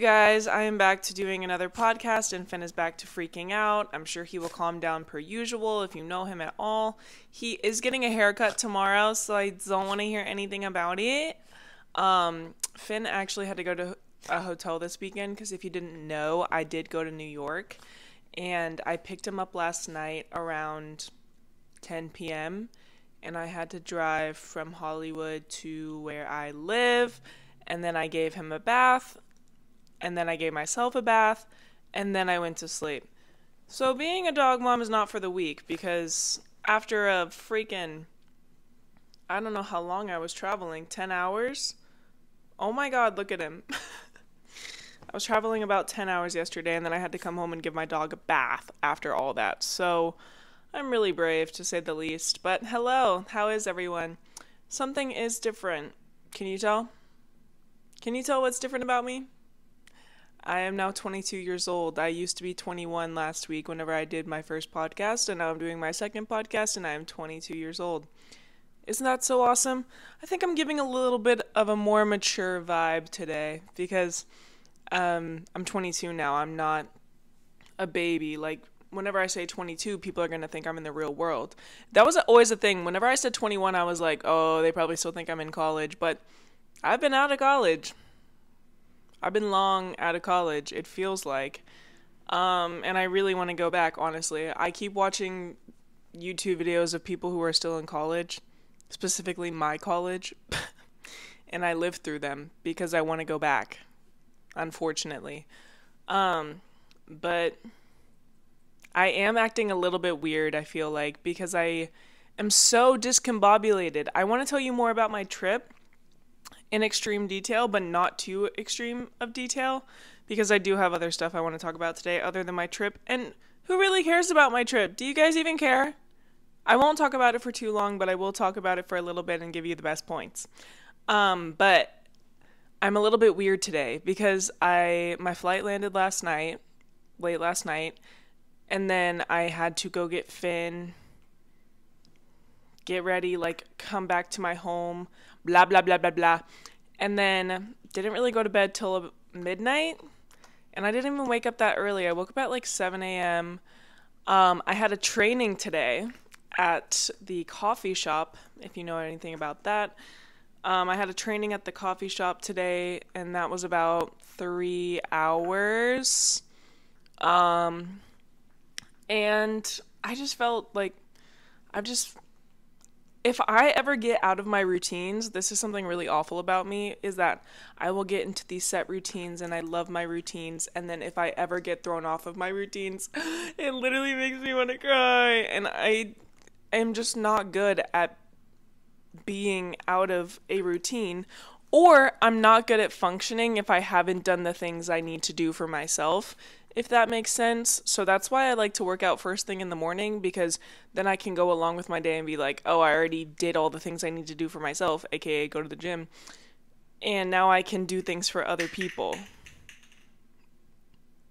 guys, I am back to doing another podcast, and Finn is back to freaking out. I'm sure he will calm down per usual if you know him at all. He is getting a haircut tomorrow, so I don't want to hear anything about it. Finn actually had to go to a hotel this weekend because if you didn't know, I did go to New York, and I picked him up last night around 10 p.m., and I had to drive from Hollywood to where I live, and then I gave him a bath, and then I gave myself a bath, and then I went to sleep. So being a dog mom is not for the weak, because after a freaking, I don't know how long I was traveling, 10 hours? Oh my god, look at him. I was traveling about 10 hours yesterday, and then I had to come home and give my dog a bath after all that. So I'm really brave, to say the least. But hello, how is everyone? Something is different. Can you tell? Can you tell what's different about me? I am now 22 years old. I used to be 21 last week whenever I did my first podcast, and now I'm doing my second podcast, and I am 22 years old. Isn't that so awesome? I think I'm giving a little bit of a more mature vibe today, because I'm 22 now. I'm not a baby. Like, whenever I say 22, people are going to think I'm in the real world. That was always a thing. Whenever I said 21, I was like, oh, they probably still think I'm in college, but I've been out of college. I've been long out of college, it feels like. And I really want to go back, honestly. I keep watching YouTube videos of people who are still in college, specifically my college, and I live through them because I want to go back, unfortunately. But I am acting a little bit weird, I feel like, because I am so discombobulated. I want to tell you more about my trip in extreme detail, but not too extreme of detail, because I do have other stuff I want to talk about today other than my trip. And who really cares about my trip? Do you guys even care? I won't talk about it for too long, but I will talk about it for a little bit and give you the best points. But I'm a little bit weird today because my flight landed late last night, and then I had to go get Finn, get ready, like come back to my home, blah, blah, blah, blah, blah. And then didn't really go to bed till midnight. And I didn't even wake up that early. I woke up at like 7 a.m. I had a training today at the coffee shop, if you know anything about that. I had a training at the coffee shop today, and that was about 3 hours. And I just felt like if I ever get out of my routines, this is something really awful about me, is that I will get into these set routines, and I love my routines, and then if I ever get thrown off of my routines, it literally makes me want to cry, and I am just not good at being out of a routine, or I'm not good at functioning if I haven't done the things I need to do for myself, if that makes sense. So that's why I like to work out first thing in the morning, because then I can go along with my day and be like, oh, I already did all the things I need to do for myself, aka go to the gym, and now I can do things for other people.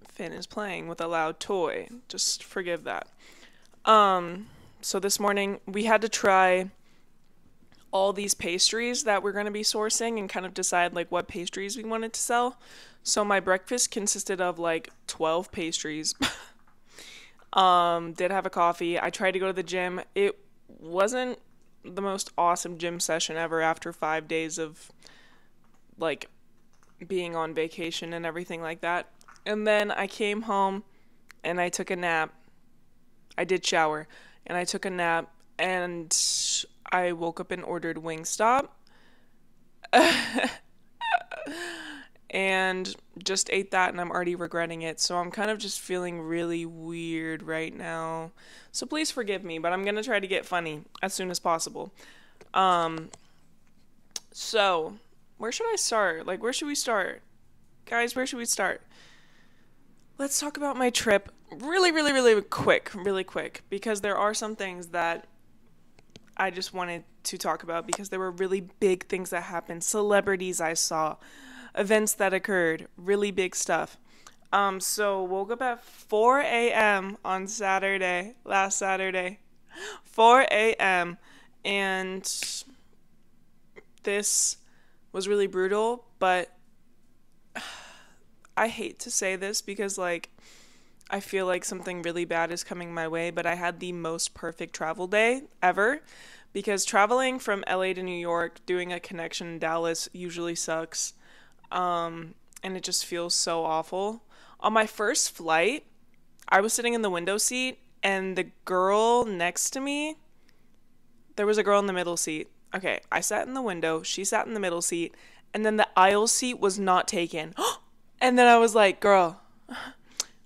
Finn is playing with a loud toy. Just forgive that. So this morning we had to try all these pastries that we're going to be sourcing and kind of decide like what pastries we wanted to sell. So my breakfast consisted of like 12 pastries. Did have a coffee. I tried to go to the gym. It wasn't the most awesome gym session ever after 5 days of like being on vacation and everything like that. And then I came home and I took a nap. I did shower and I took a nap, and I woke up and ordered Wingstop. And just ate that, and I'm already regretting it. So I'm kind of just feeling really weird right now. So please forgive me, but I'm going to try to get funny as soon as possible. So where should I start? Like, where should we start? Guys, where should we start? Let's talk about my trip really quick, because there are some things that I just wanted to talk about, because there were really big things that happened, celebrities I saw, events that occurred, really big stuff. So woke up at 4 a.m. on last Saturday, 4 a.m. And this was really brutal, but I hate to say this because, like, I feel like something really bad is coming my way, but I had the most perfect travel day ever because traveling from LA to New York, doing a connection in Dallas usually sucks. And it just feels so awful. On my first flight, I was sitting in the window seat, and the girl next to me, there was a girl in the middle seat. Okay, I sat in the window, she sat in the middle seat, and then the aisle seat was not taken. And then I was like, girl,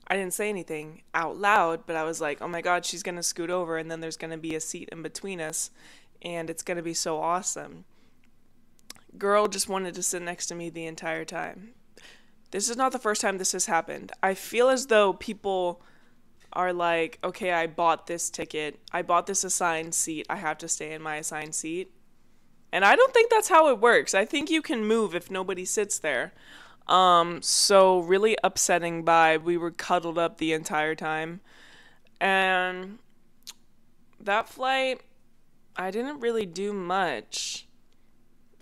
I didn't say anything out loud, but I was like, oh my God, she's going to scoot over, and then there's going to be a seat in between us, and it's going to be so awesome. Girl just wanted to sit next to me the entire time. This is not the first time this has happened. I feel as though people are like, okay, I bought this ticket. I bought this assigned seat. I have to stay in my assigned seat. And I don't think that's how it works. I think you can move if nobody sits there. So really upsetting vibe. We were cuddled up the entire time. And that flight, I didn't really do much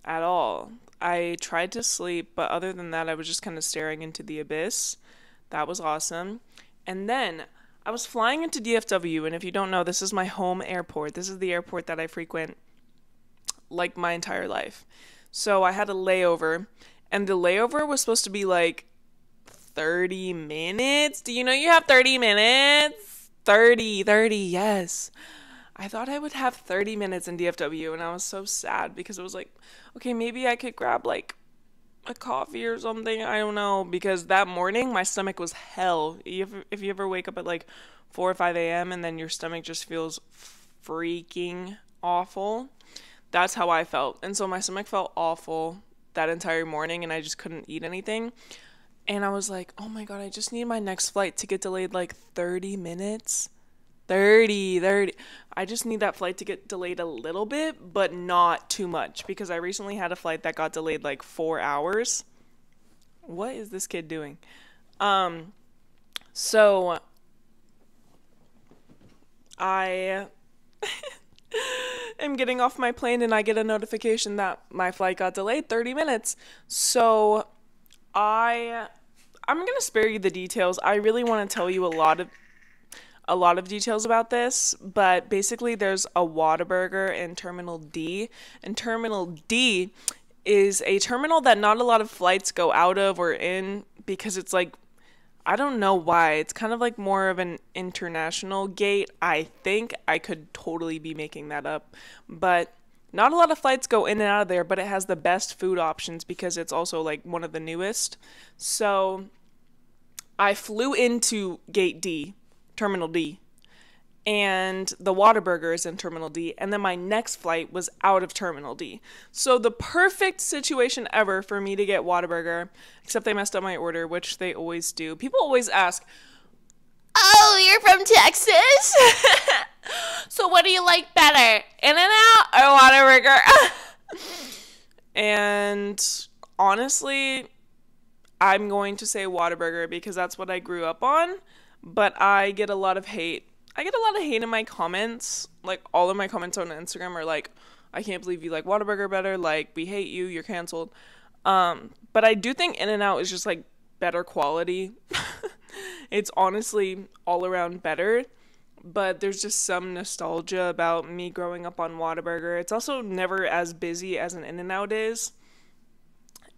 at all. I tried to sleep, but other than that, I was just kind of staring into the abyss. That was awesome. And then I was flying into DFW, and if you don't know, this is my home airport. This is the airport that I frequent like my entire life. So I had a layover, and the layover was supposed to be like 30 minutes. Do you know you have 30 minutes? 30, yes. I thought I would have 30 minutes in DFW, and I was so sad because it was like, okay, maybe I could grab like a coffee or something. I don't know, because that morning my stomach was hell. If you ever wake up at like 4 or 5 a.m. and then your stomach just feels freaking awful, that's how I felt. And so my stomach felt awful that entire morning, and I just couldn't eat anything. And I was like, oh my God, I just need my next flight to get delayed like 30 minutes. 30. I just need that flight to get delayed a little bit, but not too much, because I recently had a flight that got delayed like 4 hours. What is this kid doing? So I am getting off my plane, and I get a notification that my flight got delayed 30 minutes. So I'm going to spare you the details. I really want to tell you a lot of details about this, but basically there's a Whataburger in Terminal D, and Terminal D is a terminal that not a lot of flights go out of or in, because it's like, I don't know why, it's kind of like more of an international gate. I think I could totally be making that up, but not a lot of flights go in and out of there, but it has the best food options because it's also like one of the newest. So I flew into Gate D, Terminal D, and the Whataburger is in Terminal D, and then my next flight was out of Terminal D. So the perfect situation ever for me to get Whataburger, except they messed up my order, which they always do. People always ask, oh, you're from Texas? So what do you like better, In-N-Out or Whataburger? And honestly, I'm going to say Whataburger because that's what I grew up on. But I get a lot of hate. I get a lot of hate in my comments. Like, all of my comments on Instagram are like, I can't believe you like Whataburger better. Like, we hate you. You're canceled. But I do think In-N-Out is just, like, better quality. It's honestly all around better. But there's just some nostalgia about me growing up on Whataburger. It's also never as busy as an In-N-Out is.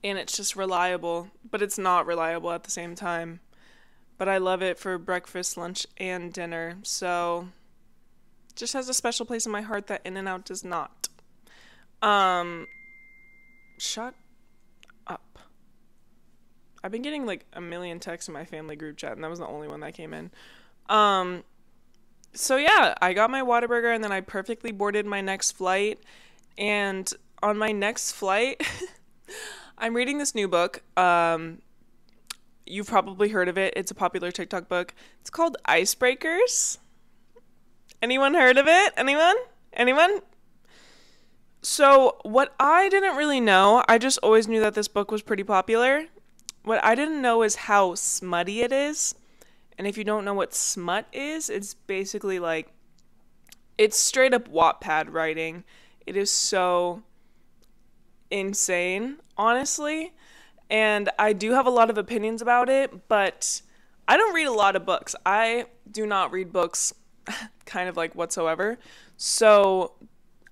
And it's just reliable. But it's not reliable at the same time. But I love it for breakfast, lunch, and dinner. So, it just has a special place in my heart that In-N-Out does not. Shut up. I've been getting like a million texts in my family group chat, and that was the only one that came in. So yeah, I got my Whataburger, and then I perfectly boarded my next flight. And on my next flight, I'm reading this new book. You've probably heard of it. It's a popular TikTok book. It's called Icebreakers. Anyone heard of it? Anyone? So what I didn't really know, I just always knew that this book was pretty popular. What I didn't know is how smutty it is. And if you don't know what smut is, it's basically like, it's straight up Wattpad writing. It is so insane, honestly. And I do have a lot of opinions about it, but I don't read a lot of books. I do not read books kind of like whatsoever. So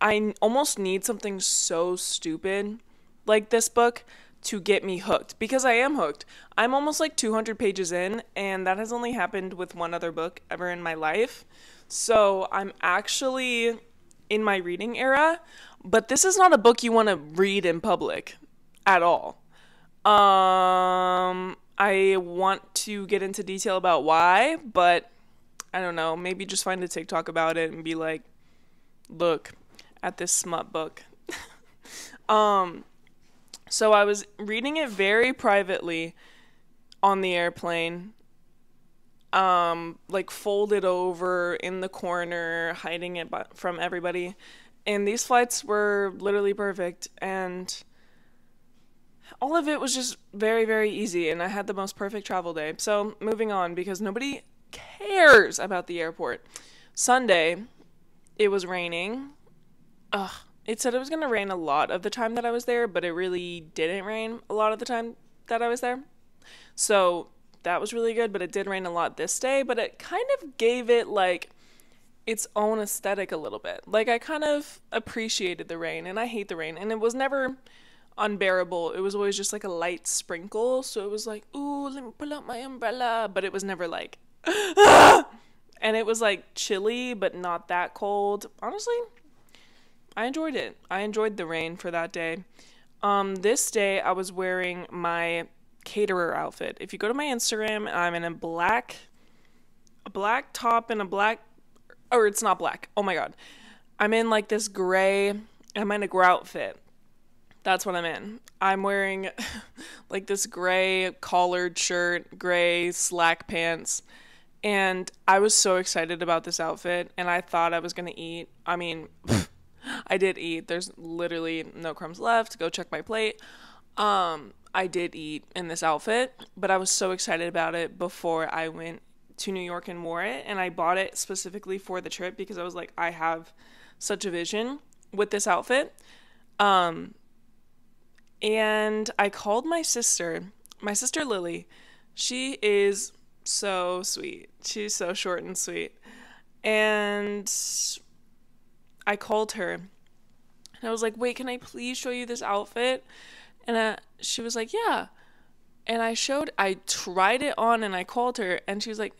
I almost need something so stupid like this book to get me hooked, because I am hooked. I'm almost like 200 pages in, and that has only happened with one other book ever in my life. So I'm actually in my reading era, but this is not a book you want to read in public at all. I want to get into detail about why, but I don't know, maybe just find a TikTok about it and be like, look at this smut book. So I was reading it very privately on the airplane, like folded over in the corner, hiding it from everybody. And these flights were literally perfect, and all of it was just very, very easy, and I had the most perfect travel day. So moving on, because nobody cares about the airport. Sunday, it was raining. Ugh. It said it was going to rain a lot of the time that I was there, but it really didn't rain a lot of the time that I was there. So that was really good, but it did rain a lot this day, but it kind of gave it like its own aesthetic a little bit. Like I kind of appreciated the rain, and I hate the rain, and it was never unbearable. It was always just like a light sprinkle, so it was like, ooh, let me pull out my umbrella, but it was never like and it was like chilly but not that cold. Honestly, I enjoyed it. I enjoyed the rain for that day. This day I was wearing my caterer outfit. If you go to my Instagram, I'm in a black top and a black, or it's not black, oh my god, I'm in like this gray, I'm in a grout fit. That's what I'm in. I'm wearing like this gray collared shirt, gray slack pants, and I was so excited about this outfit, and I thought I was gonna eat. I mean, I did eat. There's literally no crumbs left. Go check my plate. I did eat in this outfit, but I was so excited about it before I went to New York and wore it, and I bought it specifically for the trip because I was like, I have such a vision with this outfit. And I called my sister Lily. She is so sweet. She's so short and sweet. And I called her, and I was like, wait, can I please show you this outfit? And she was like, yeah. And I tried it on, and I called her, and she was like,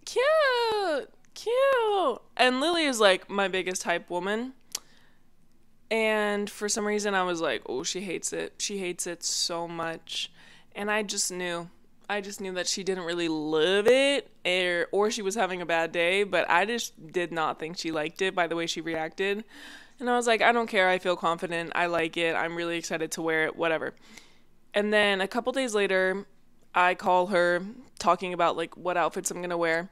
cute. And Lily is like my biggest hype woman. And for some reason I was like, oh, she hates it. She hates it so much. And I just knew that she didn't really love it, or she was having a bad day, but I just did not think she liked it by the way she reacted. And I was like, I don't care. I feel confident. I like it. I'm really excited to wear it, whatever. And then a couple days later, I call her talking about like what outfits I'm going to wear.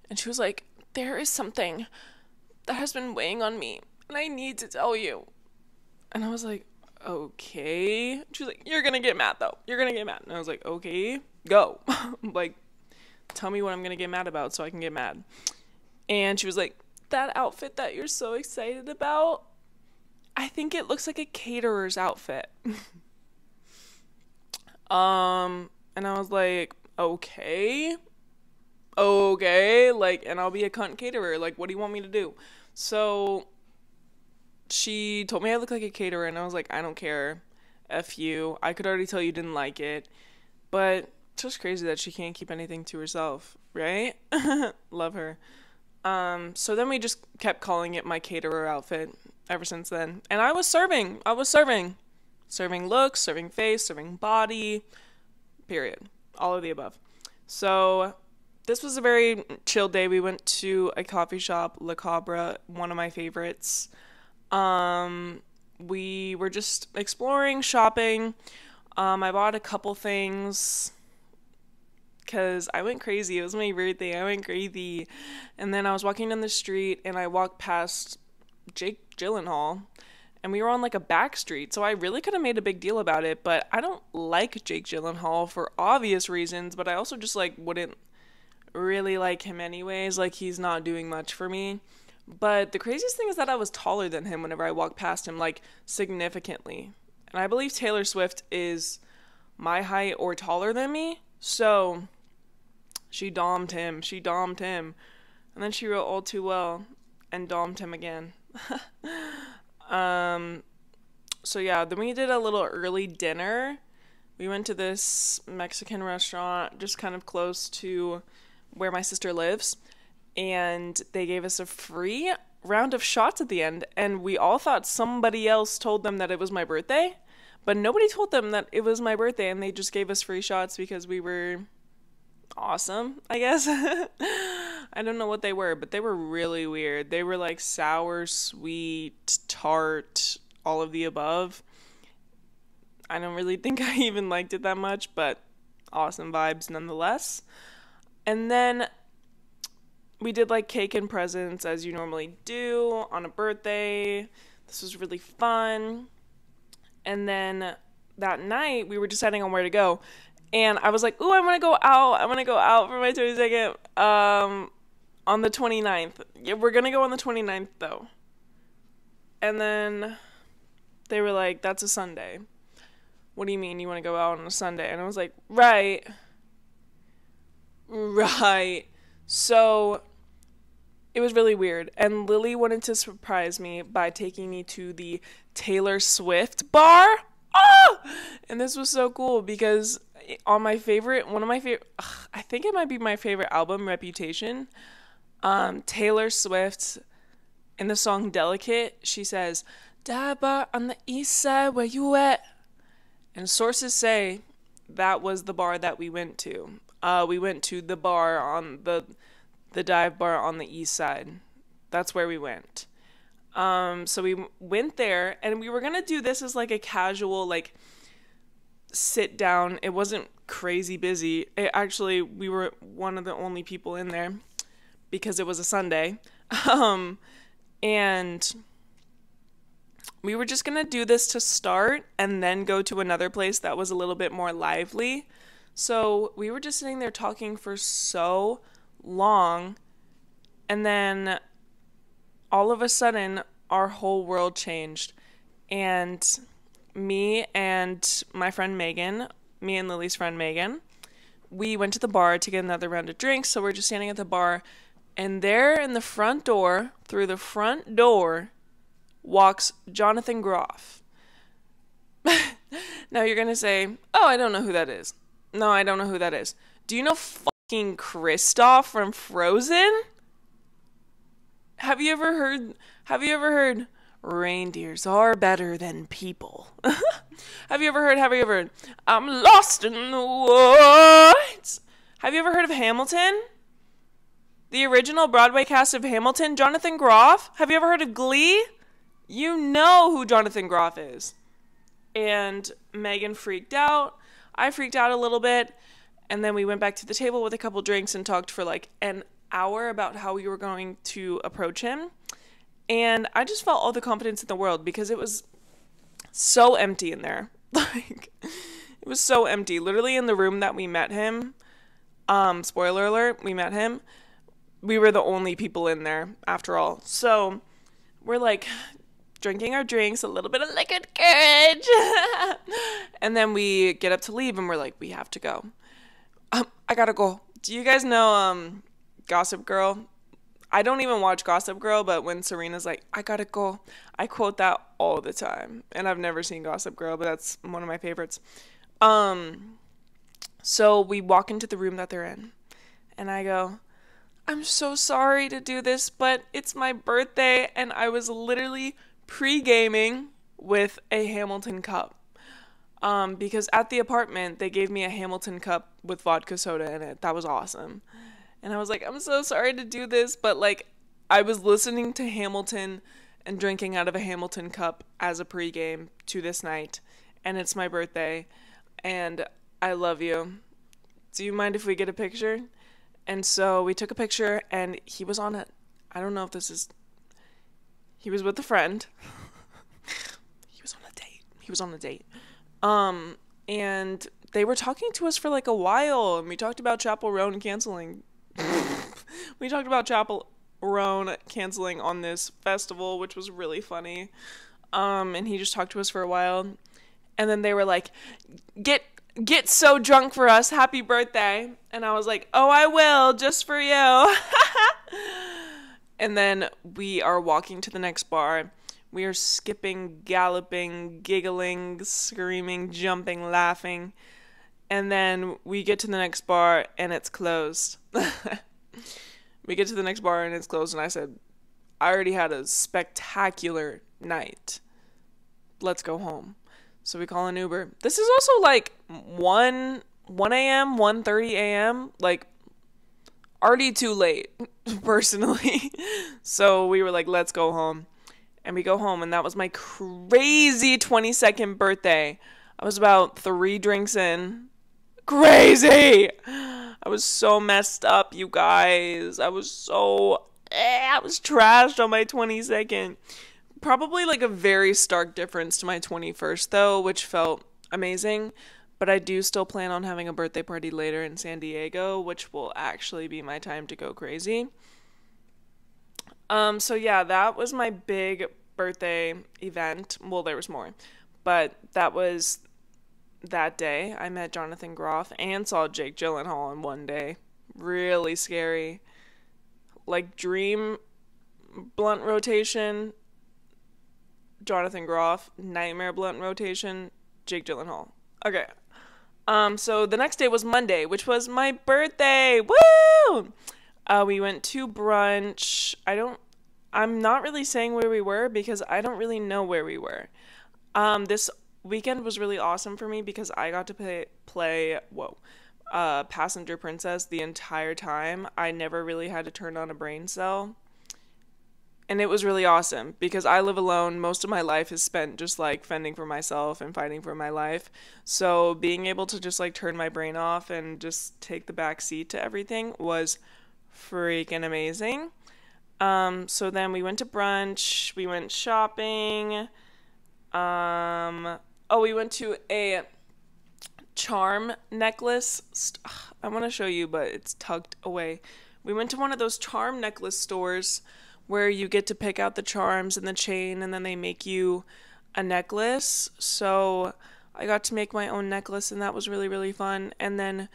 And she was like, there is something that has been weighing on me, and I need to tell you. And I was like, okay. She was like, you're going to get mad though. You're going to get mad. And I was like, okay, go. Like, tell me what I'm going to get mad about so I can get mad. And she was like, that outfit that you're so excited about, I think it looks like a caterer's outfit. And I was like, okay, like, and I'll be a cunt caterer. Like, what do you want me to do? So she told me I look like a caterer, and I was like, I don't care. F you. I could already tell you didn't like it. But it's just crazy that she can't keep anything to herself, right? Love her. So then we just kept calling it my caterer outfit ever since then. And I was serving. Serving looks, serving face, serving body, period. All of the above. So this was a very chill day. We went to a coffee shop, La Cabra, one of my favorites. We were just exploring, shopping. I bought a couple things because I went crazy. It was my birthday. I went crazy. And then I was walking down the street, and I walked past Jake Gyllenhaal, and we were on like a back street, so I really could have made a big deal about it, but I don't like Jake Gyllenhaal for obvious reasons, but I also just like wouldn't really like him anyways. Like, he's not doing much for me. But the craziest thing is that I was taller than him whenever I walked past him, like significantly. And I believe Taylor Swift is my height or taller than me. So she dommed him. And then she wrote All Too Well and dommed him again. So yeah, then we did a little early dinner. We went to this Mexican restaurant just kind of close to where my sister lives. And they gave us a free round of shots at the end. And we all thought somebody else told them that it was my birthday. But nobody told them that it was my birthday. And they just gave us free shots because we were awesome, I guess. I don't know what they were, but they were really weird. They were like sour, sweet, tart, all of the above. I don't really think I even liked it that much, but awesome vibes nonetheless. And then we did like cake and presents as you normally do on a birthday. This was really fun. And then that night we were deciding on where to go. And I was like, ooh, I want to go out. I want to go out for my 22nd on the 29th. Yeah, we're going to go on the 29th though. And then they were like, that's a Sunday. What do you mean you want to go out on a Sunday? And I was like, right. So it was really weird. And Lily wanted to surprise me by taking me to the Taylor Swift bar. Oh! And this was so cool because on my favorite, I think it might be my favorite album, Reputation, Taylor Swift, in the song Delicate, she says, "Dive bar on the east side, where you at?" And sources say that was the bar that we went to. We went to the bar on the dive bar on the east side. That's where we went. So we went there, and we were gonna do this as like a casual, like, sit down. It wasn't crazy busy. Actually, we were one of the only people in there because it was a Sunday. And we were just gonna do this to start and then go to another place that was a little bit more lively. So we were just sitting there talking for so long, and then all of a sudden our whole world changed. And me and my friend Megan, me and Lily's friend Megan, we went to the bar to get another round of drinks. So we're just standing at the bar, and there in the front door, through the front door, walks Jonathan Groff. Now you're gonna say, oh, I don't know who that is. No, I don't know who that is. Do you know fucking Kristoff from Frozen? Have you ever heard reindeers are better than people? Have you ever heard I'm lost in the woods? Have you ever heard of Hamilton? The original Broadway cast of Hamilton, Jonathan Groff? Have you ever heard of Glee? You know who Jonathan Groff is. And Megan freaked out. I freaked out a little bit. And then we went back to the table with a couple drinks and talked for like an hour about how we were going to approach him. And I just felt all the confidence in the world because it was so empty in there. Like, it was so empty. Literally in the room that we met him, spoiler alert, we met him, we were the only people in there after all. So we're like drinking our drinks, a little bit of liquid courage. And then we get up to leave and we're like, we have to go. I gotta go. Do you guys know Gossip Girl? I don't even watch Gossip Girl, but when Serena's like, I gotta go, I quote that all the time. And I've never seen Gossip Girl, but that's one of my favorites. So we walk into the room that they're in, and I go, I'm so sorry to do this, but it's my birthday, and I was literally pre-gaming with a Hamilton cup. Because at the apartment, they gave me a Hamilton cup with vodka soda in it. That was awesome. And I was like, I'm so sorry to do this, but like, I was listening to Hamilton and drinking out of a Hamilton cup as a pregame to this night, and it's my birthday, and I love you. Do you mind if we get a picture? And so we took a picture, and he was on it. I don't know if this is, he was with a friend. He was on a date. And they were talking to us for like a while, and we talked about Chapel Roan canceling. We talked about Chapel Roan canceling on this festival, which was really funny. And he just talked to us for a while. And then they were like, get so drunk for us. Happy birthday. And I was like, oh, I will, just for you. And then we are walking to the next bar. We are skipping, galloping, giggling, screaming, jumping, laughing. And then we get to the next bar and it's closed. We get to the next bar and it's closed. And I said, I already had a spectacular night. Let's go home. So we call an Uber. This is also like 1 a.m., 1:30 a.m. Like, already too late, personally. So we were like, let's go home. And we go home, and that was my crazy 22nd birthday. I was about 3 drinks in. Crazy! I was so messed up, you guys. I was trashed on my 22nd. Probably like a very stark difference to my 21st, though, which felt amazing. But I do still plan on having a birthday party later in San Diego, which will actually be my time to go crazy. So yeah, that was my big birthday event. Well, there was more, but that was that day. I met Jonathan Groff and saw Jake Gyllenhaal in one day. Really scary. Like, dream blunt rotation, Jonathan Groff. Nightmare blunt rotation, Jake Gyllenhaal. Okay. So the next day was Monday, which was my birthday. Woo! We went to brunch. I'm not really saying where we were because I don't really know where we were. This weekend was really awesome for me because I got to play Passenger Princess the entire time. I never really had to turn on a brain cell. And it was really awesome because I live alone. Most of my life is spent just like fending for myself and fighting for my life. So being able to just like turn my brain off and just take the back seat to everything was freaking amazing. So then we went to brunch, we went shopping. We went to a charm necklace. I want to show you, but it's tucked away. We went to one of those charm necklace stores where you get to pick out the charms and the chain, and then they make you a necklace. So I got to make my own necklace, and that was really, really fun. And then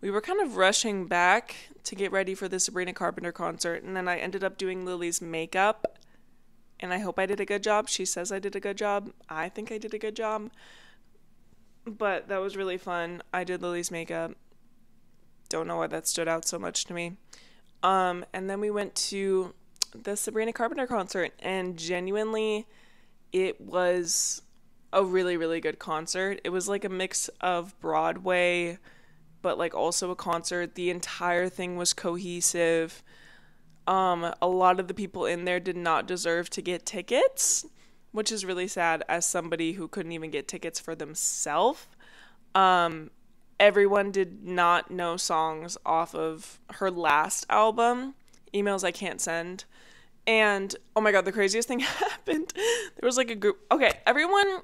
we were kind of rushing back to get ready for the Sabrina Carpenter concert, and then I ended up doing Lily's makeup, and I hope I did a good job. She says I did a good job. I think I did a good job. But that was really fun. I did Lily's makeup. Don't know why that stood out so much to me. And then we went to the Sabrina Carpenter concert, and genuinely it was a really, really good concert. It was like a mix of Broadway but like also a concert. The entire thing was cohesive. A lot of the people in there did not deserve to get tickets, which is really sad as somebody who couldn't even get tickets for themselves. Everyone did not know songs off of her last album, Emails I Can't Send. And oh my god, the craziest thing happened. There was like a group. Okay, everyone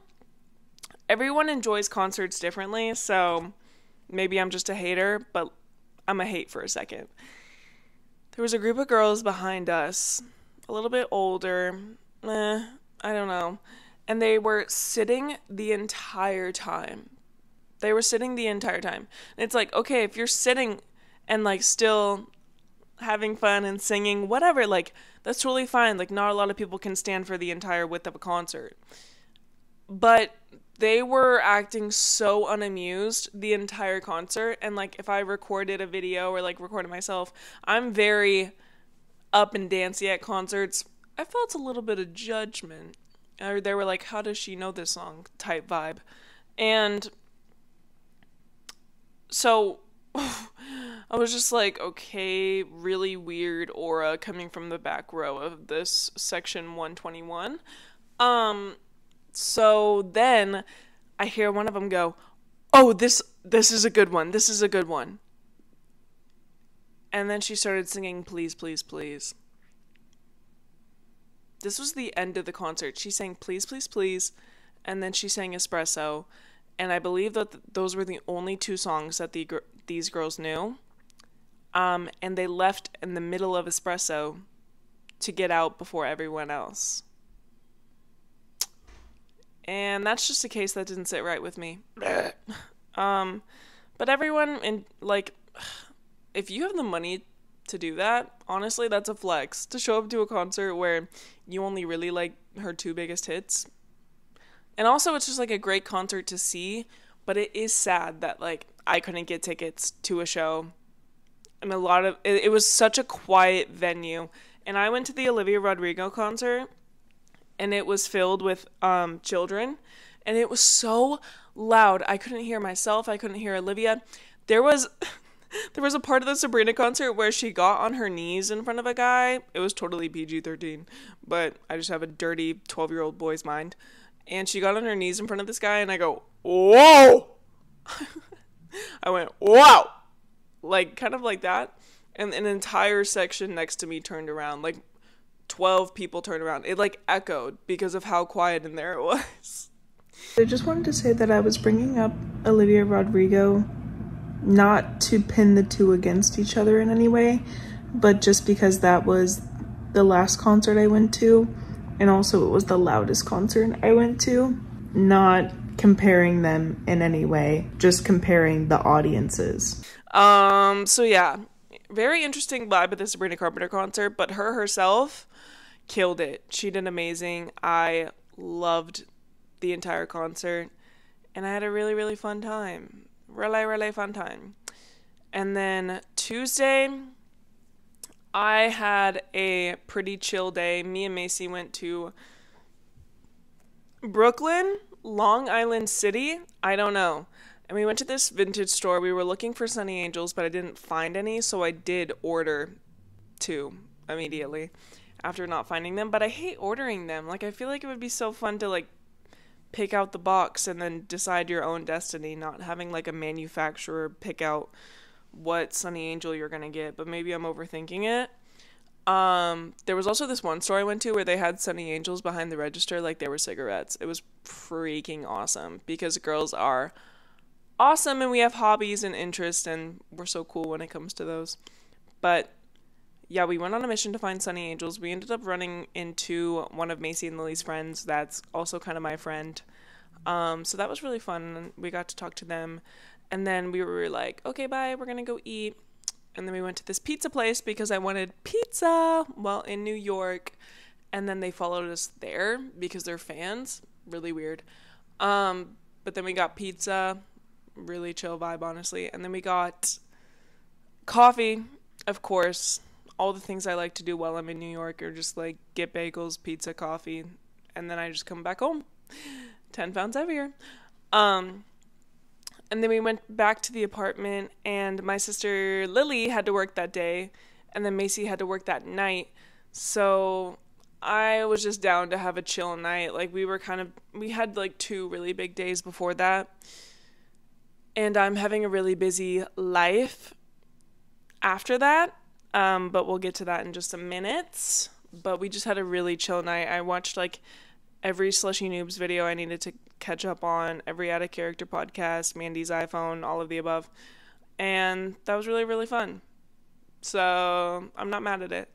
enjoys concerts differently, so maybe I'm just a hater, but I'm a hate for a second. There was a group of girls behind us, a little bit older, I don't know, and they were sitting the entire time. And it's like, okay, if you're sitting and like still having fun and singing, whatever, like that's totally fine. Like not a lot of people can stand for the entire width of a concert. But they were acting so unamused the entire concert, and like if I recorded a video or like recorded myself, I'm very up and dancey at concerts. I felt a little bit of judgment. Or they were like, how does she know this song type vibe. And so I was just like, okay, really weird aura coming from the back row of this section 121. So then I hear one of them go, oh, this is a good one. This is a good one. And then she started singing Please, Please, Please. This was the end of the concert. She sang Please, Please, Please, and then she sang Espresso. And I believe that those were the only 2 songs that these girls knew. And they left in the middle of Espresso to get out before everyone else. And that's just a case that didn't sit right with me. But everyone, and like, if you have the money to do that, honestly, that's a flex. To show up to a concert where you only really like her two biggest hits. And also, it's just like a great concert to see, but it is sad that like I couldn't get tickets to a show. And it was such a quiet venue. And I went to the Olivia Rodrigo concert, and it was filled with children, and it was so loud. I couldn't hear myself. I couldn't hear Olivia. There was a part of the Sabrina concert where she got on her knees in front of a guy. It was totally PG-13, but I just have a dirty 12-year-old boy's mind. And she got on her knees in front of this guy, and I go, whoa! I went, wow! Like, kind of like that. And an entire section next to me turned around. Like, 12 people turned around. It, like, echoed because of how quiet in there it was. I just wanted to say that I was bringing up Olivia Rodrigo not to pin the two against each other in any way, but just because that was the last concert I went to, and also it was the loudest concert I went to. Not comparing them in any way, just comparing the audiences. So yeah, very interesting vibe at the Sabrina Carpenter concert, but her herself killed it. She did amazing. I loved the entire concert, and I had a really, really fun time. Really, really fun time. And then Tuesday, I had a pretty chill day. Me and Macy went to Brooklyn, Long Island City, I don't know. And we went to this vintage store. We were looking for Sunny Angels, but I didn't find any, so I did order 2 immediately after not finding them. But I hate ordering them. Like, I feel like it would be so fun to, like, pick out the box and then decide your own destiny, not having, like, a manufacturer pick out what Sunny Angel you're gonna get. But maybe I'm overthinking it. There was also this one store I went to where they had Sunny Angels behind the register like they were cigarettes. It was freaking awesome because girls are awesome and we have hobbies and interests and we're so cool when it comes to those. But yeah, we went on a mission to find Sunny Angels. We ended up running into one of Macy and Lily's friends that's also kind of my friend. So that was really fun. We got to talk to them, and then we were like, okay, bye, we're gonna go eat. And then we went to this pizza place because I wanted pizza while in New York. And then they followed us there because they're fans. Really weird. But then we got pizza. Really chill vibe, honestly. And then we got coffee, of course. All the things I like to do while I'm in New York are just like get bagels, pizza, coffee. And then I just come back home. 10 pounds heavier. And then we went back to the apartment, and my sister Lily had to work that day, and then Macy had to work that night. So I was just down to have a chill night. Like, we had like 2 really big days before that. And I'm having a really busy life after that. But we'll get to that in just a minute. But we just had a really chill night. I watched like every Slushy Noobs video I needed to catch up on, every Out of Character podcast, Mandy's iPhone, all of the above. And that was really, really fun. So I'm not mad at it.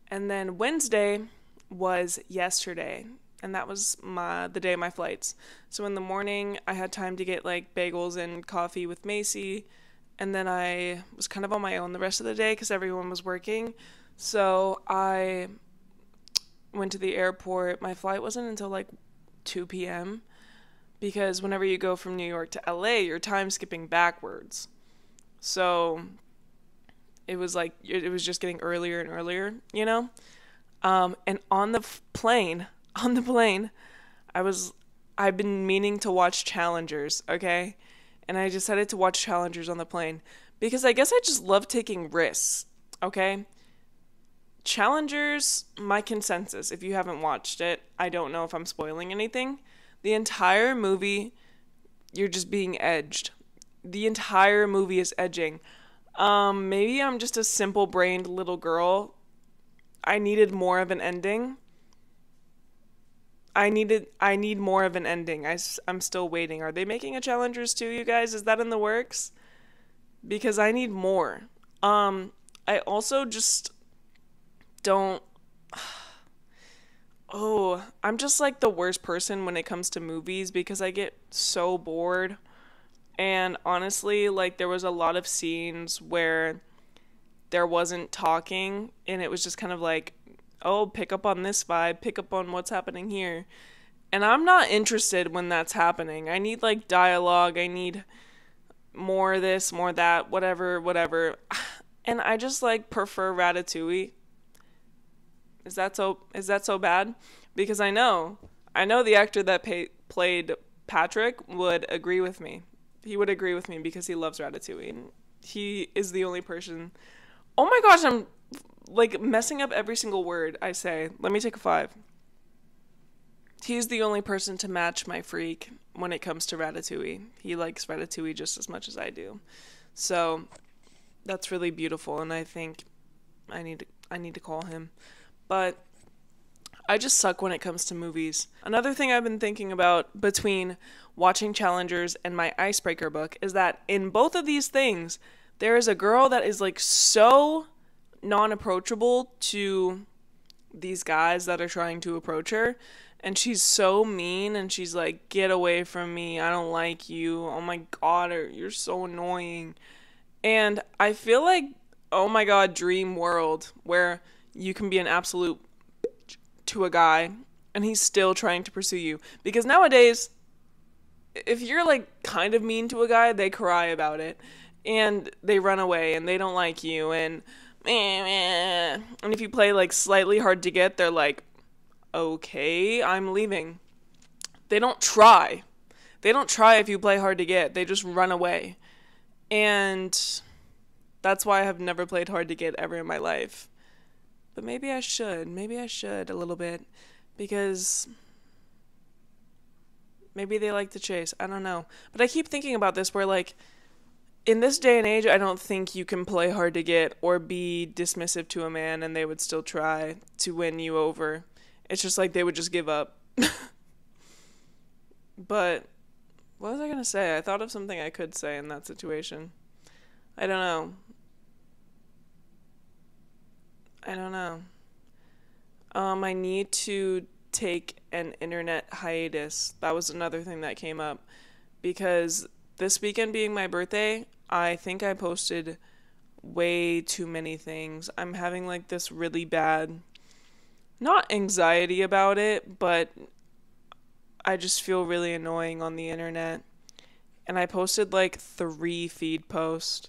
And then Wednesday was yesterday, and that was the day of my flights. So in the morning, I had time to get like bagels and coffee with Macy, and then I was kind of on my own the rest of the day because everyone was working. So I went to the airport. My flight wasn't until like 2 p.m. because whenever you go from New York to LA, you're time skipping backwards. So it was like, it was just getting earlier and earlier, you know? And on the plane, I've been meaning to watch Challengers, okay? And I decided to watch Challengers on the plane because I guess I just love taking risks, okay? Challengers, my consensus, if you haven't watched it, I don't know if I'm spoiling anything. The entire movie, you're just being edged. The entire movie is edging. Maybe I'm just a simple-brained little girl. I needed more of an ending. I need more of an ending. I'm still waiting. Are they making a Challengers 2, you guys? Is that in the works? Because I need more. I also just don't... Oh, I'm just like the worst person when it comes to movies because I get so bored. And honestly, like there was a lot of scenes where there wasn't talking and it was just kind of like, oh, pick up on this vibe, pick up on what's happening here. And I'm not interested when that's happening. I need like dialogue, I need more this, more that, whatever, whatever. And I just like prefer Ratatouille. Is that so bad? Because I know the actor that played Patrick would agree with me. He would agree with me because he loves Ratatouille. And he is the only person. Oh my gosh, I'm like messing up every single word I say. Let me take a 5. He's the only person to match my freak when it comes to Ratatouille. He likes Ratatouille just as much as I do. So that's really beautiful, and I think I need to call him. But I just suck when it comes to movies. Another thing I've been thinking about between watching Challengers and my icebreaker book is that in both of these things, there is a girl that is like so non-approachable to these guys that are trying to approach her. And she's so mean and she's like, get away from me. I don't like you. Oh my God, you're so annoying. And I feel like, oh my God, dream world where you can be an absolute bitch to a guy and he's still trying to pursue you. Because nowadays, if you're like kind of mean to a guy, they cry about it and they run away and they don't like you. And if you play like slightly hard to get, they're like, okay, I'm leaving. They don't try. They don't try if you play hard to get. They just run away. And that's why I have never played hard to get ever in my life. But maybe I should. Maybe I should a little bit. Because maybe they like to chase. I don't know. But I keep thinking about this where like, in this day and age, I don't think you can play hard to get or be dismissive to a man and they would still try to win you over. It's just like they would just give up. But what was I going to say? I thought of something I could say in that situation. I don't know. I need to take an internet hiatus. That was another thing that came up. Because this weekend being my birthday, I think I posted way too many things. I'm having like this really bad, not anxiety about it, but I just feel really annoying on the internet. And I posted like 3 feed posts.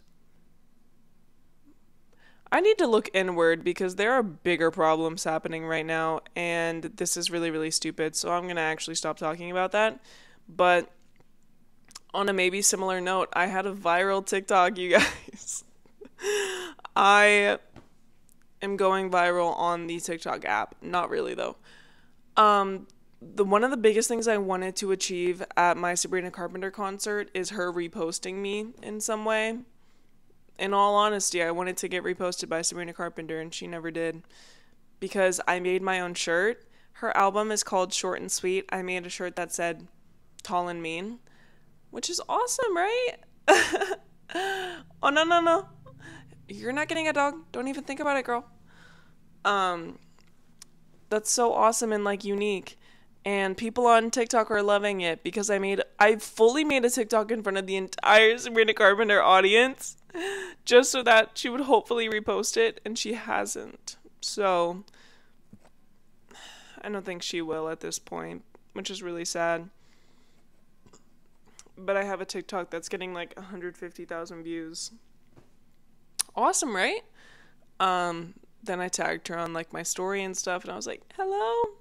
I need to look inward because there are bigger problems happening right now, and this is really, really stupid, so I'm going to actually stop talking about that. But on a maybe similar note, I had a viral TikTok, you guys. I am going viral on the TikTok app. Not really, though. One of the biggest things I wanted to achieve at my Sabrina Carpenter concert is her reposting me in some way. In all honesty, I wanted to get reposted by Sabrina Carpenter, and she never did. Because I made my own shirt. Her album is called Short and Sweet. I made a shirt that said Tall and Mean. Which is awesome, right? Oh, no. You're not getting a dog. Don't even think about it, girl. That's so awesome and, like, unique. And people on TikTok are loving it because I fully made a TikTok in front of the entire Sabrina Carpenter audience just so that she would hopefully repost it, and she hasn't. So, I don't think she will at this point, which is really sad. But I have a TikTok that's getting like 150,000 views. Awesome, right? Then I tagged her on like my story and stuff, and I was like, hello?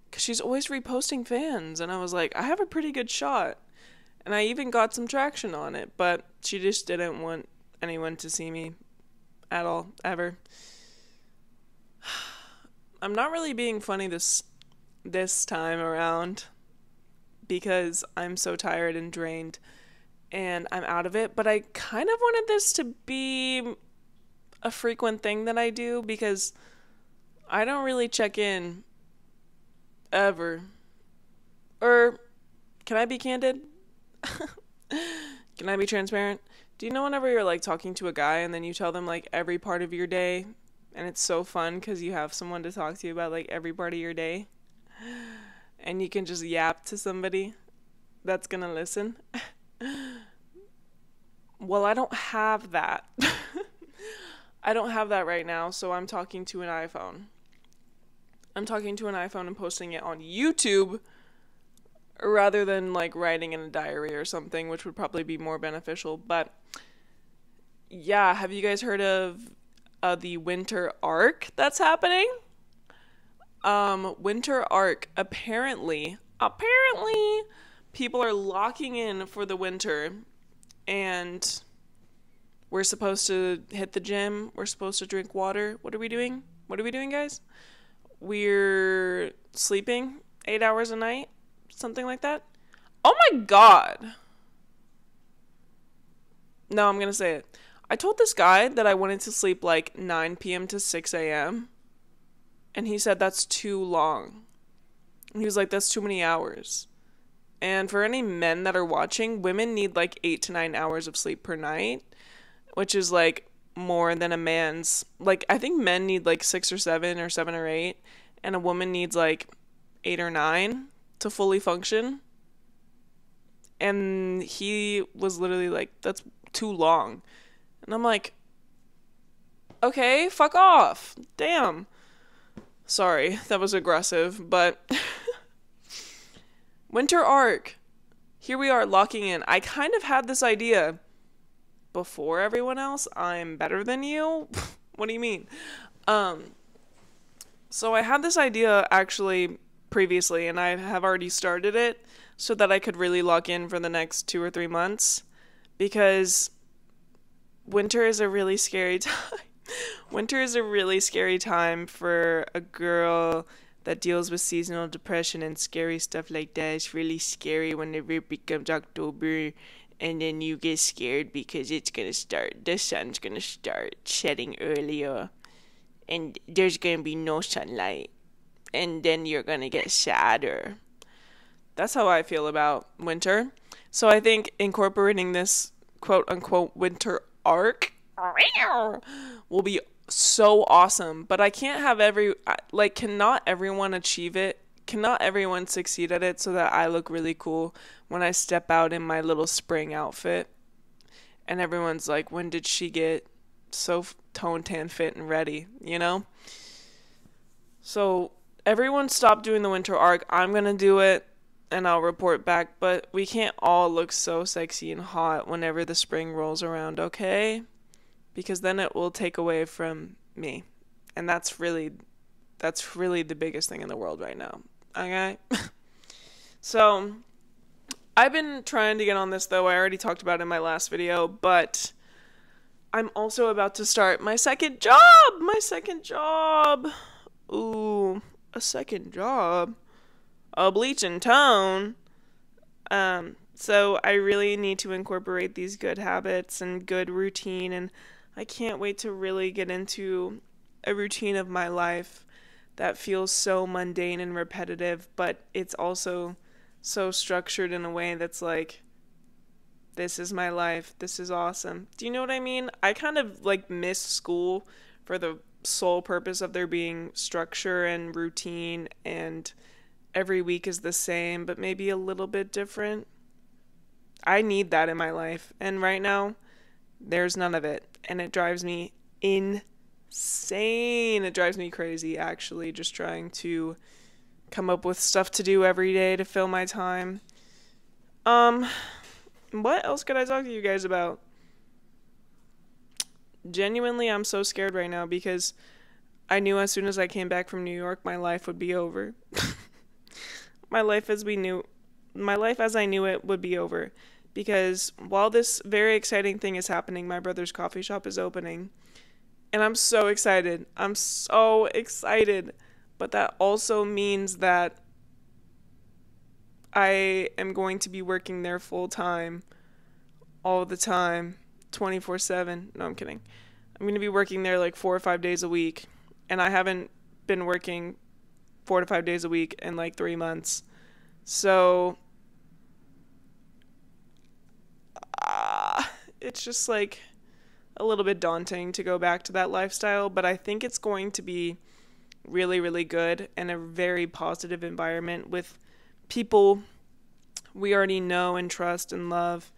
Because she's always reposting fans, and I was like, I have a pretty good shot. And I even got some traction on it, but she just didn't want anyone to see me at all, ever. I'm not really being funny this time around because I'm so tired and drained and I'm out of it, but I kind of wanted this to be a frequent thing that I do because I don't really check in ever. Or can I be candid? Can I be transparent? Do you know whenever you're like talking to a guy and then you tell them like every part of your day And it's so fun because you have someone to talk to about like every part of your day. And you can just yap to somebody that's gonna listen. Well, I don't have that. I don't have that right now, so I'm talking to an iPhone. I'm talking to an iPhone and posting it on YouTube rather than like writing in a diary or something, which would probably be more beneficial. But yeah, have you guys heard of the winter arc that's happening? Winter arc, apparently people are locking in for the winter, and we're supposed to hit the gym, we're supposed to drink water. What are we doing, guys? We're sleeping 8 hours a night, something like that. Oh my god. No, I'm gonna say it. I told this guy that I wanted to sleep like 9 p.m. to 6 a.m. And he said that's too long. He was like, that's too many hours. And for any men that are watching, women need like 8 to 9 hours of sleep per night, which is like more than a man's. Like, I think men need like 6 or 7 or 7 or 8, and a woman needs like 8 or 9 to fully function. And he was literally like, that's too long. And I'm like, okay, fuck off. Damn. Sorry, that was aggressive, but winter arc. Here we are locking in. I kind of had this idea before everyone else. I'm better than you? What do you mean? So I had this idea actually previously, and I have already started it so that I could really lock in for the next 2 or 3 months, because winter is a really scary time. Winter is a really scary time for a girl that deals with seasonal depression and scary stuff like that. It's really scary whenever it becomes October and then you get scared because the sun's gonna start setting earlier and there's gonna be no sunlight, and then you're gonna get sadder. That's how I feel about winter. So I think incorporating this quote unquote winter arc will be so awesome. But I can't have cannot everyone achieve it? Cannot everyone succeed at it so that I look really cool when I step out in my little spring outfit? And everyone's like, when did she get so tone, tan, fit, and ready, you know? So everyone stop doing the winter arc. I'm gonna do it and I'll report back, but we can't all look so sexy and hot whenever the spring rolls around, okay? Because then it will take away from me. And that's really the biggest thing in the world right now. Okay? So, I've been trying to get on this, though. I already talked about it in my last video, but I'm also about to start my second job! Ooh, a second job. A bleach and tone. So I really need to incorporate these good habits and good routine, and I can't wait to really get into a routine of my life that feels so mundane and repetitive, but it's also so structured in a way that's like, this is my life, this is awesome. Do you know what I mean? I kind of like miss school for the sole purpose of there being structure and routine, and every week is the same, but maybe a little bit different. I need that in my life, and right now, there's none of it, and it drives me insane. It drives me crazy, actually, just trying to come up with stuff to do every day to fill my time. What else could I talk to you guys about? Genuinely, I'm so scared right now because I knew as soon as I came back from New York, my life would be over. My life as I knew it would be over. Because while this very exciting thing is happening, my brother's coffee shop is opening. And I'm so excited. But that also means that I am going to be working there full time, all the time, 24/7. No, I'm kidding. I'm going to be working there like 4 or 5 days a week. And I haven't been working 4 to 5 days a week in like 3 months. So it's just like a little bit daunting to go back to that lifestyle, but I think it's going to be really, really good and a very positive environment with people we already know and trust and love.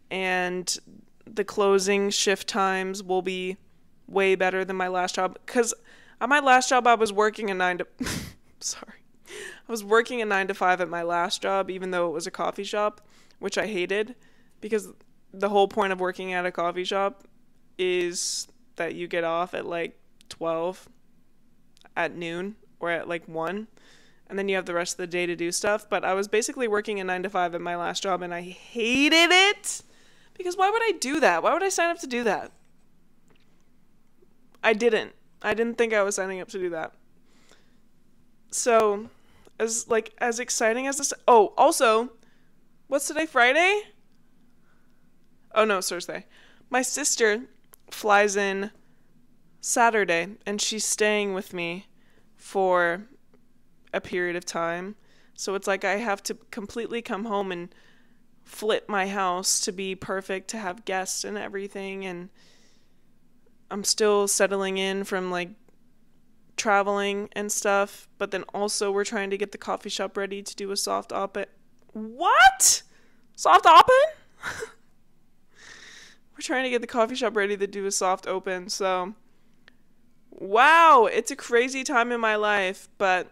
And the closing shift times will be way better than my last job. Because at my last job, I was working a 9 to... Sorry. I was working a 9 to 5 at my last job, even though it was a coffee shop, which I hated. Because the whole point of working at a coffee shop is that you get off at like 12 at noon or at like 1. And then you have the rest of the day to do stuff. But I was basically working a 9 to 5 at my last job, and I hated it. Because why would I do that? Why would I sign up to do that? I didn't think I was signing up to do that. So, as exciting as this... Oh, also, what's today, Friday? Oh, no, it's Thursday. My sister flies in Saturday, and she's staying with me for a period of time. So it's like I have to completely come home and flip my house to be perfect to have guests and everything, and I'm still settling in from like traveling and stuff, but then also we're trying to get the coffee shop ready to do a soft open. What? Soft open? We're trying to get the coffee shop ready to do a soft open, so wow, it's a crazy time in my life, but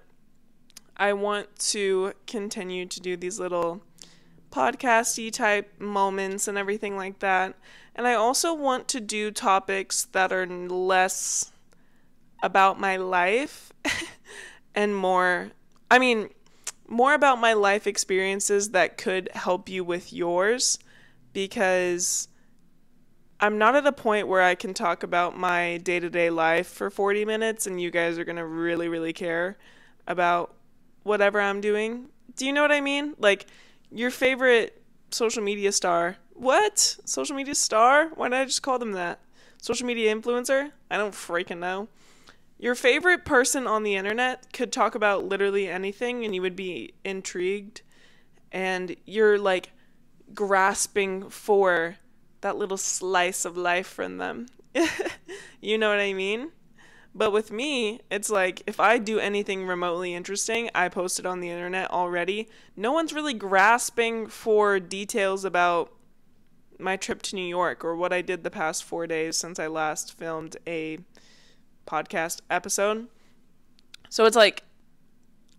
I want to continue to do these little podcasty type moments and everything like that. And I also want to do topics that are less about my life and more about my life experiences that could help you with yours, because I'm not at a point where I can talk about my day-to-day life for 40 minutes and you guys are going to really, really care about whatever I'm doing. Do you know what I mean? Like, your favorite social media star. What? Social media star? Why did I just call them that? Social media influencer? I don't freaking know. Your favorite person on the internet could talk about literally anything and you would be intrigued. And you're like grasping for that little slice of life from them. You know what I mean? But with me, it's like, if I do anything remotely interesting, I post it on the internet already. No one's really grasping for details about my trip to New York or what I did the past 4 days since I last filmed a podcast episode. So it's like,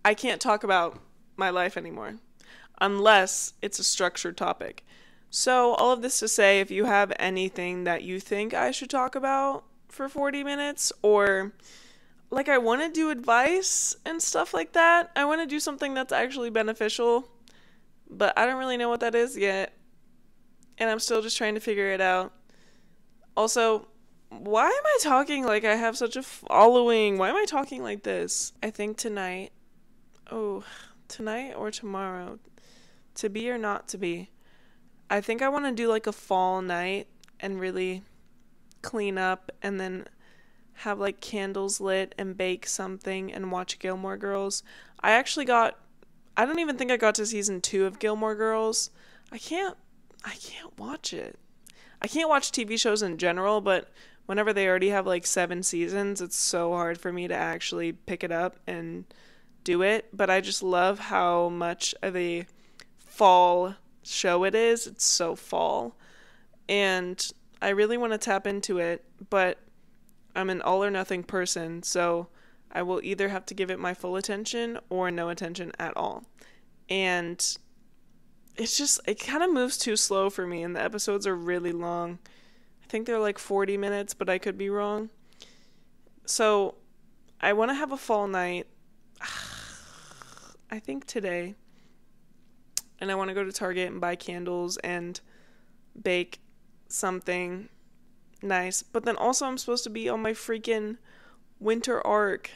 I can't talk about my life anymore unless it's a structured topic. So all of this to say, if you have anything that you think I should talk about for 40 minutes, or like I want to do advice and stuff like that, I want to do something that's actually beneficial, but I don't really know what that is yet, and I'm still just trying to figure it out. Also, why am I talking like I have such a following? Why am I talking like this? I think tonight or tomorrow, to be or not to be, I think I want to do like a fall night and really clean up and then have like candles lit and bake something and watch Gilmore Girls. I don't even think I got to season 2 of Gilmore Girls. I can't watch it. I can't watch TV shows in general, but whenever they already have like 7 seasons, it's so hard for me to actually pick it up and do it. But I just love how much of a fall show it is. It's so fall. And I really want to tap into it, but I'm an all or nothing person, so I will either have to give it my full attention or no attention at all. And it kind of moves too slow for me, and the episodes are really long. I think they're like 40 minutes, but I could be wrong. So I want to have a fall night, I think today, and I want to go to Target and buy candles and bake something nice. But then also I'm supposed to be on my freaking winter arc.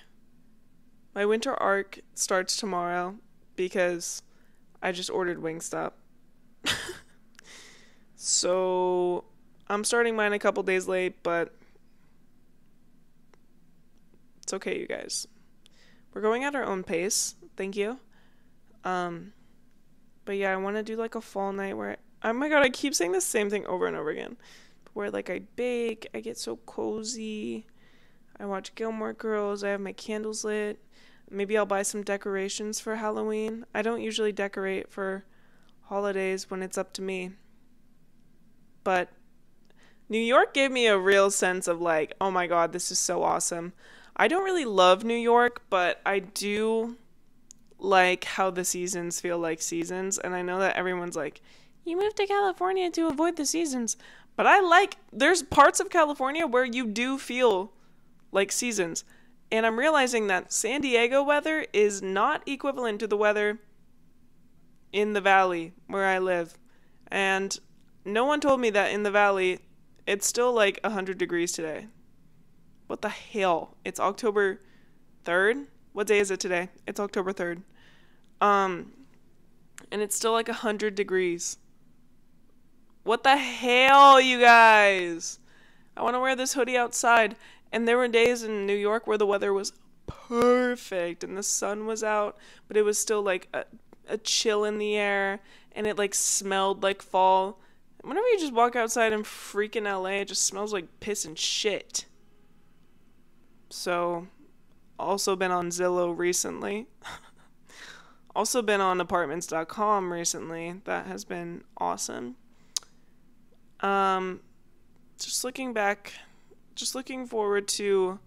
My winter arc starts tomorrow because I just ordered Wingstop. So I'm starting mine a couple days late, but it's okay, you guys. We're going at our own pace. Thank you. But yeah, I want to do like a fall night where oh my god, I keep saying the same thing over and over again. where like I bake, I get so cozy, I watch Gilmore Girls, I have my candles lit. Maybe I'll buy some decorations for Halloween. I don't usually decorate for holidays when it's up to me. But New York gave me a real sense of like, oh my god, this is so awesome. I don't really love New York, but I do like how the seasons feel like seasons. And I know that everyone's like, you moved to California to avoid the seasons. But there's parts of California where you do feel like seasons. And I'm realizing that San Diego weather is not equivalent to the weather in the valley where I live. And no one told me that in the valley, it's still like 100 degrees today. What the hell? It's October 3rd? What day is it today? It's October 3rd. And it's still like 100 degrees. What the hell, you guys? I want to wear this hoodie outside. And there were days in New York where the weather was perfect and the sun was out, but it was still like a chill in the air, and it like smelled like fall. Whenever you just walk outside in freaking LA, it just smells like piss and shit. So, also been on Zillow recently. Also been on apartments.com recently. That has been awesome. Just looking forward to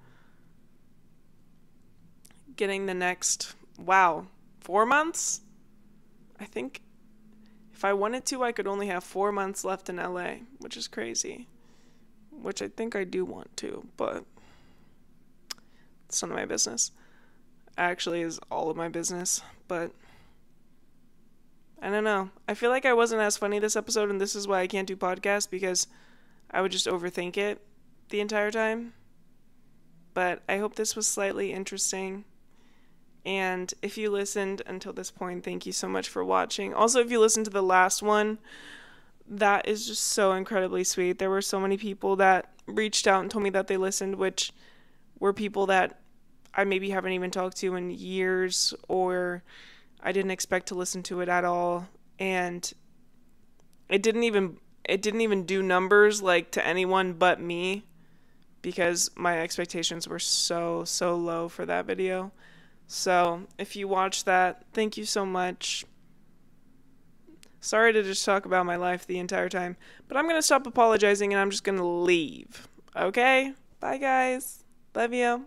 getting the next, 4 months? I think if I wanted to, I could only have 4 months left in LA, which is crazy. Which I think I do want to, but it's none of my business. Actually, is all of my business, but I don't know. I feel like I wasn't as funny this episode, and this is why I can't do podcasts, because I would just overthink it the entire time. But I hope this was slightly interesting. And if you listened until this point, thank you so much for watching. Also, if you listened to the last one, that is just so incredibly sweet. There were so many people that reached out and told me that they listened, which were people that I maybe haven't even talked to in years, or I didn't expect to listen to it at all. And it didn't even do numbers like to anyone but me, because my expectations were so low for that video. So if you watched that, thank you so much. Sorry to just talk about my life the entire time, but I'm going to stop apologizing and I'm just going to leave. Okay? Bye, guys. Love you.